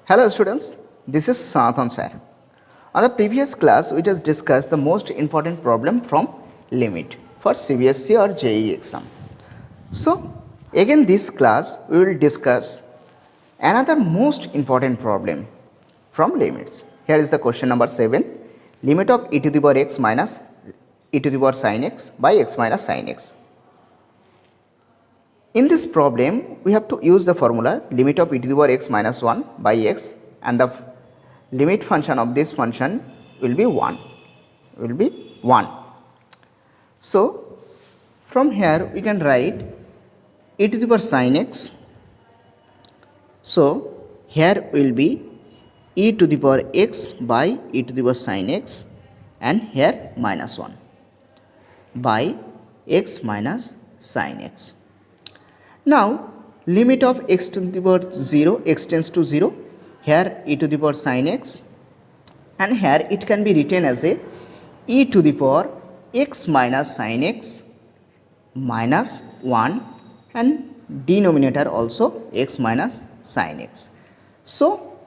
Hello students, this is Sanatan sir. On the previous class, we just discussed the most important problem from limit for CBSE or JEE exam. So, again this class we will discuss another most important problem from limits. Here is the question number 7. Limit of e to the power x minus e to the power sin x by x minus sin x. In this problem, we have to use the formula limit of e to the power x minus 1 by x, and the limit function of this function will be 1. So, from here we can write e to the power sin x. So, here will be e to the power x by e to the power sin x, and here minus 1 by x minus sin x. Now, limit of x to the power 0, x tends to 0, here e to the power sin x, and here it can be written as a e to the power x minus sin x minus 1, and denominator also x minus sin x. So,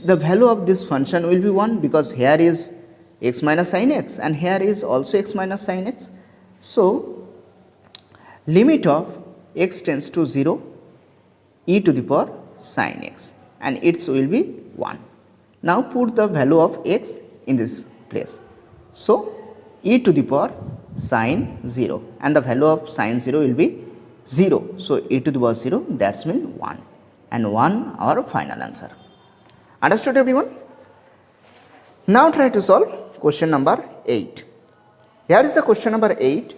the value of this function will be 1 because here is x minus sin x and here is also x minus sin x. So, limit of x tends to 0 e to the power sin x, and its will be 1. Now put the value of x in this place. So, e to the power sin 0, and the value of sin 0 will be 0. So, e to the power 0, that means 1, and 1 our final answer. Understood everyone? Now try to solve question number 8. Here is the question number 8.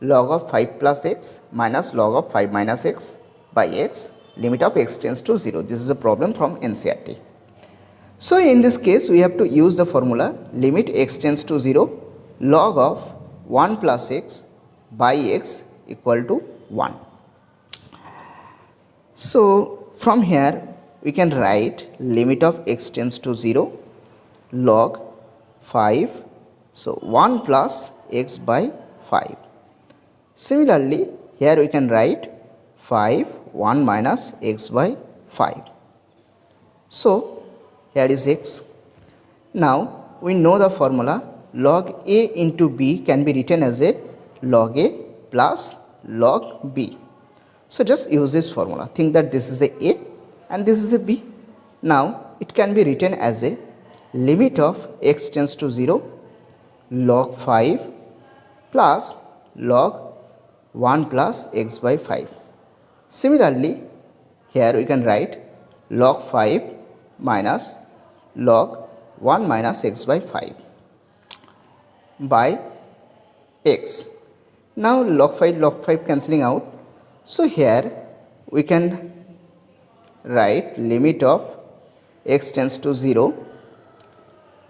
Log of 5 plus x minus log of 5 minus x by x, limit of x tends to 0. This is a problem from NCERT. So, in this case we have to use the formula limit x tends to 0 log of 1 plus x by x equal to 1. So, from here we can write limit of x tends to 0 log 5. So, 1 plus x by 5. Similarly, here we can write 5 1 minus x by 5. So, here is x. Now, we know the formula log a into b can be written as a log a plus log b. So, just use this formula. Think that this is the a and this is the b. Now, it can be written as a limit of x tends to 0 log 5 plus log 1 plus x by 5. Similarly, here we can write log 5 minus log 1 minus x by 5 by x. Now, log 5 cancelling out. So, here we can write limit of x tends to 0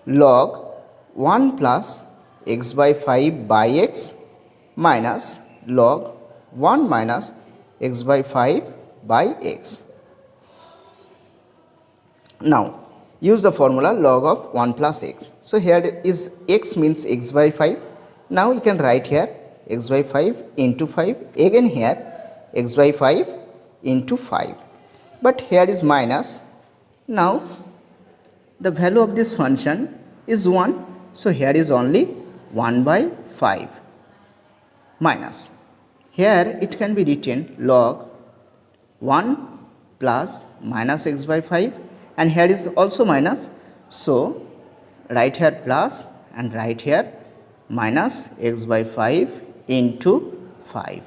log 1 plus x by 5 by x minus log 1 minus x by 5 by x. Now, use the formula log of 1 plus x. So, here is x means x by 5. Now, you can write here x by 5 into 5, again here x by 5 into 5, but here is minus. Now, the value of this function is 1. So, here is only 1 by 5 minus. Here it can be written log 1 plus minus x by 5, and here is also minus. So, write here plus and write here minus x by 5 into 5,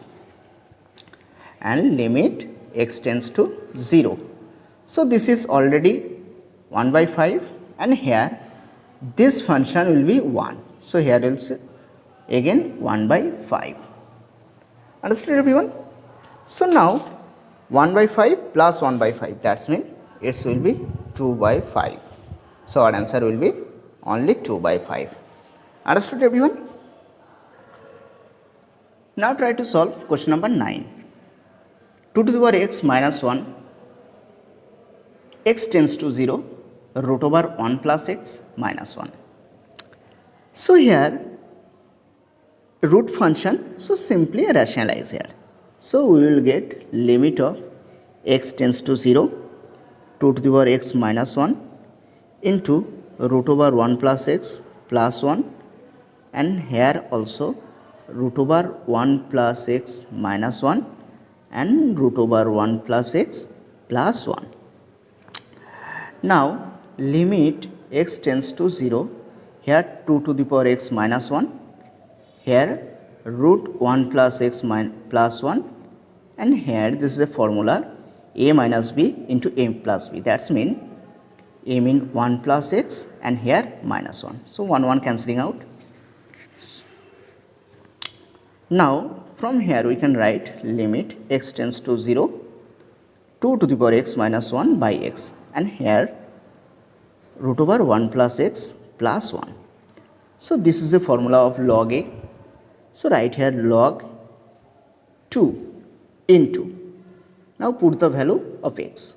and limit x tends to 0. So, this is already 1 by 5, and here this function will be 1. So, here is again 1 by 5. Understood everyone? So, now 1 by 5 plus 1 by 5, that means it will be 2 by 5. So, our answer will be only 2 by 5. Understood everyone? Now, try to solve question number 9. 2 to the power x minus 1, x tends to 0 root over 1 plus x minus 1. So, here root function, so simply rationalize here. So, we will get limit of x tends to 0 2 to the power x minus 1 into root over 1 plus x plus 1, and here also root over 1 plus x minus 1 and root over 1 plus x plus 1. Now limit x tends to 0, here 2 to the power x minus 1, here root 1 plus x plus 1, and here this is a formula a minus b into a plus b. That's mean a mean 1 plus x and here minus 1. So 1 cancelling out. Now from here we can write limit x tends to 0, 2 to the power x minus 1 by x, and here root over 1 plus x plus 1. So this is the formula of log a. So write here log 2 into, now put the value of x,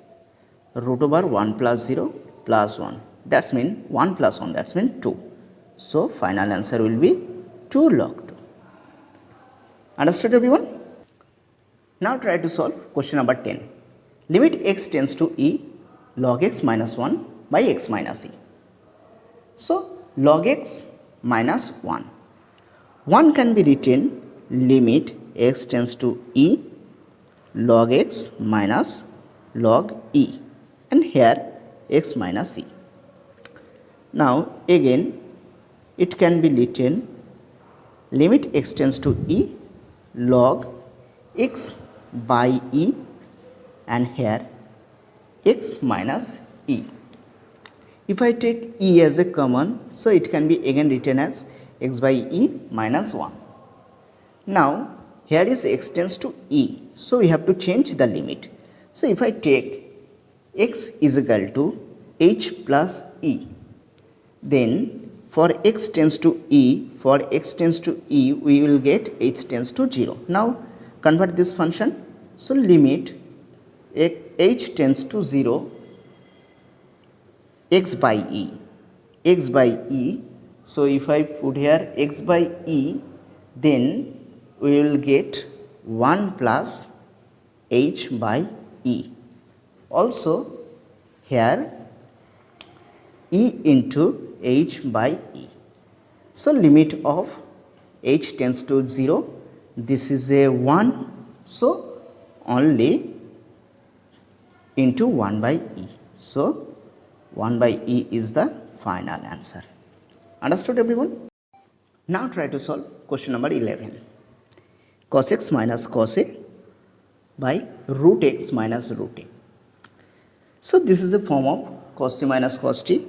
root over 1 plus 0 plus 1, that's mean 1 plus 1, that's mean 2. So final answer will be 2 log 2. Understood everyone? Now try to solve question number 10. Limit x tends to e log x minus 1 by x minus e. So log x minus 1. 1 can be written limit x tends to e log x minus log e, and here x minus e. Now again it can be written limit x tends to e log x by e, and here x minus e. If I take e as a common, so it can be again written as x by e minus 1. Now here is x tends to e, so we have to change the limit. So if I take x is equal to h plus e, then for x tends to e, we will get h tends to 0. Now convert this function. So limit h tends to 0 x by e. So if I put here x by e, then we will get 1 plus h by e. Also here e into h by e. So limit of h tends to 0, this is a 1, so only into 1 by e. So 1 by e is the final answer. Understood everyone? Now try to solve question number 11. Cos x minus cos a by root x minus root a. So this is a form of cos c minus cos t.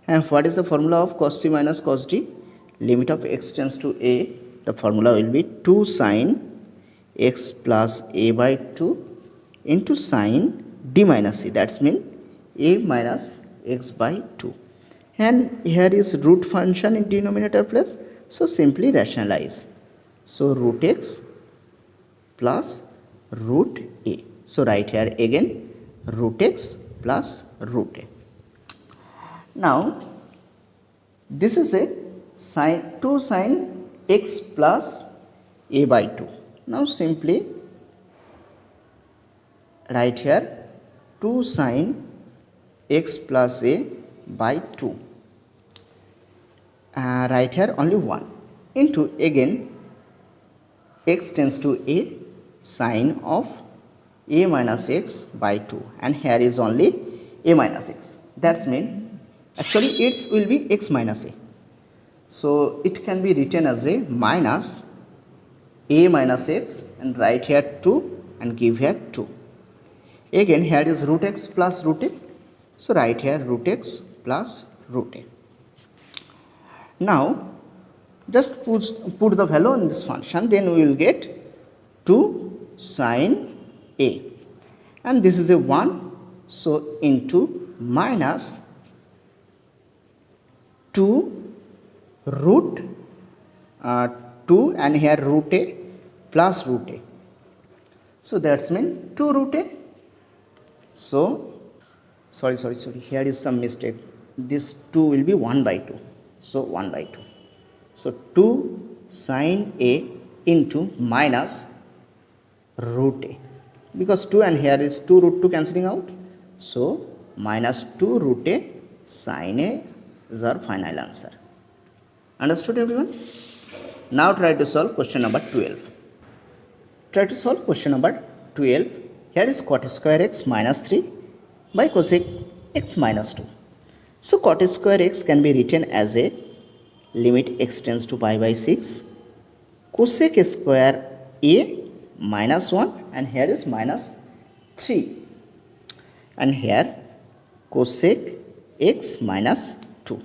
And what is the formula of cos c minus cos t? Limit of x tends to a, the formula will be 2 sin x plus a by 2 into sin d minus c, that's mean a minus x by 2. And here is root function in denominator place, so simply rationalize. So root x plus root a. So write here again root x plus root a. Now this is a sin 2 sin x plus a by 2. Now simply write here 2 sin x plus a by 2. Write here only 1 into again x tends to a sine of a minus x by 2, and here is only a minus x. That's mean actually it will be x minus a. So it can be written as a minus a minus x, and write here 2 and give here 2. Again here is root x plus root a. So write here root x plus root a. Now just put the value in this function, then we will get 2 sin a, and this is a 1, so into minus 2 root 2, and here root a plus root a. So that's mean 2 root a. So sorry, here is some mistake. This 2 will be 1 by 2. So 1 by 2. So 2 sin a into minus root a, because 2 and here is 2 root 2 cancelling out. So minus 2 root a sin a is our final answer. Understood everyone? Now try to solve question number 12. Try to solve question number 12. Here is cot square x minus 3 by cosec x minus 2. So cot square x can be written as a limit x tends to pi by 6 cosec square a minus 1, and here is minus 3, and here cosec x minus 2.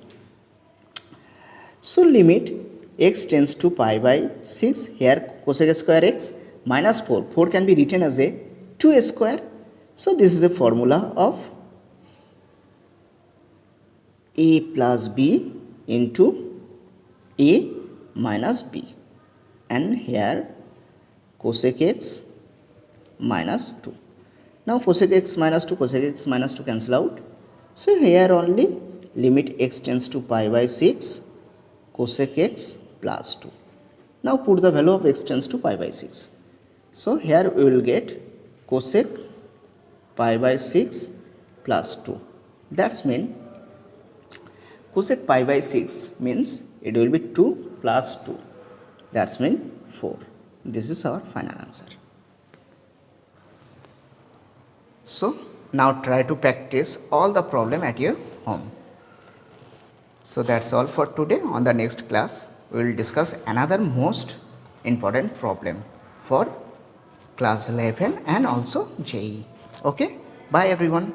So limit x tends to pi by 6, here cosec square x minus 4. 4 can be written as a 2 square. So this is a formula of a plus b into a minus b, and here cosec x minus 2. Now cosec x minus 2, cosec x minus 2 cancel out. So here only limit x tends to pi by 6 cosec x plus 2. Now put the value of x tends to pi by 6. So here we will get cosec pi by 6 plus 2. That's mean cosec pi by 6 means it will be 2 plus 2. That's mean 4. This is our final answer. So now try to practice all the problem at your home. So that's all for today. On the next class we will discuss another most important problem for class 11 and also JEE. Okay, bye everyone.